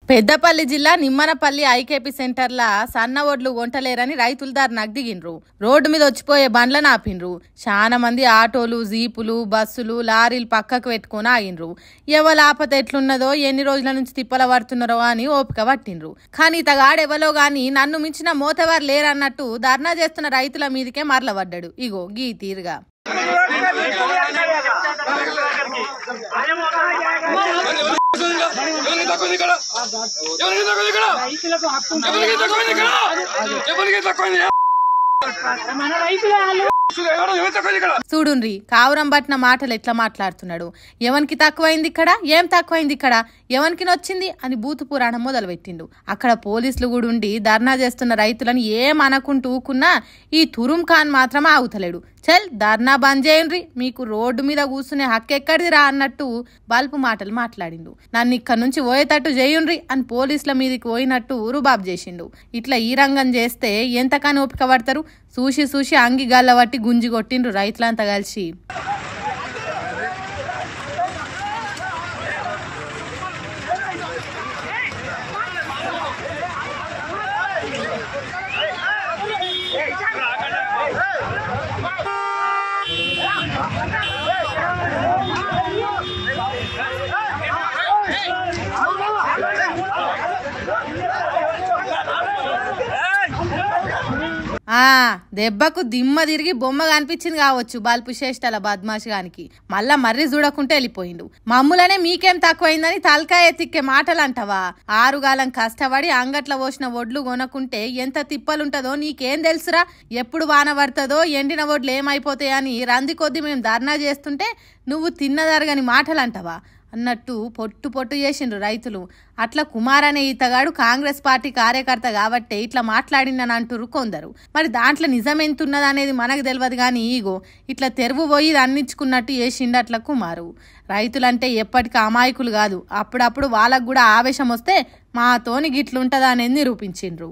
పెద్దపల్లి జిల్లా నిమ్మనపల్లి ఐకేపీ సెంటర్ల సన్న ఒడ్లు వంటలేరని రైతులు ధర్నాకు దిగిండ్రు. రోడ్డు మీద వచ్చిపోయే బండ్లను ఆపిండ్రు. చాలా మంది ఆటోలు, జీపులు, బస్సులు, లారీలు పక్కకు పెట్టుకుని ఆగిండ్రు. ఎవరు ఆపత ఎట్లున్నదో, ఎన్ని రోజుల నుంచి తిప్పల పడుతున్నారో అని ఓపిక పట్టిండ్రు. కానీ ఇతగాడెవలో గాని నన్ను మించిన మోతవారు లేరన్నట్టు ధర్నా చేస్తున్న రైతుల మీదకే మరలబడ్డాడు. ఇగో గీ తీరుగా చూడుండ్రి కావురం పట్టిన మాటలు ఎట్లా మాట్లాడుతున్నాడు. ఎవరికి తక్కువైంది ఇక్కడ, ఏం తక్కువైంది ఇక్కడ, ఎవరికి నొచ్చింది అని బూతు పురాణం మొదలు పెట్టిండు. అక్కడ పోలీసులు కూడా ఉండి ధర్నా చేస్తున్న రైతులను ఏం అనకుంటూ ఊకున్నా ఈ తురుం ఖాన్ మాత్రం ఆగుతలేడు. చల్ ధర్నా బంద్ చేయండ్రి, మీకు రోడ్డు మీద కూర్చునే హక్కు ఎక్కడిదిరా అన్నట్టు బల్పు మాటలు మాట్లాడిండు. నన్ను ఇక్కడ నుంచి పోయేటట్టు చేయుండ్రి అని పోలీసుల మీదకి పోయినట్టు రుబాబ్ చేసిండు. ఇట్లా ఈ రంగం చేస్తే ఎంతకని ఓపిక పడతారు. చూసి చూసి అంగి గల్ల పట్టి గుంజి కొట్టిండ్రు రైతులంతా కలిసి. దెబ్బకు దిమ్మ తిరిగి బొమ్మ కనిపించింది కావచ్చు బల్పు చేష్టల బద్మాషగానికి. మళ్ళా మర్రి చూడకుంటే వెళ్ళిపోయిండు. మమ్ములనే మీకేం తక్కువైందని తలకాయ ఎత్తిక్కే మాటలు అంటావా? ఆరుగాలం కష్టపడి అంగట్ల పోసిన ఒడ్లు కొనకుంటే ఎంత తిప్పలుంటదో నీకేం తెలుసురా? ఎప్పుడు వాన పడుతుందో, ఎండిన ఒడ్లు ఏమైపోతాయని రంది కొద్ది మేము ధర్నా చేస్తుంటే నువ్వు తిన్నదరగని మాటలు అంటావా అన్నట్టు పొట్టు పొట్టు చేసిండ్రు రైతులు. అట్లా కుమార్ అనే ఈతగాడు కాంగ్రెస్ పార్టీ కార్యకర్త కాబట్టే ఇట్లా మాట్లాడిందని అంటురు కొందరు. మరి దాంట్లో నిజం ఎంతున్నది అనేది మనకు తెలియదు. కానీ ఈగో ఇట్లా తెరువు పోయి అన్నించుకున్నట్టు చేసిండు అట్లా కుమారు. రైతులంటే ఎప్పటికీ అమాయకులు కాదు. అప్పుడప్పుడు వాళ్ళకు కూడా ఆవేశం వస్తే మాతోని గిట్లుంటదా అనేది నిరూపించిండ్రు.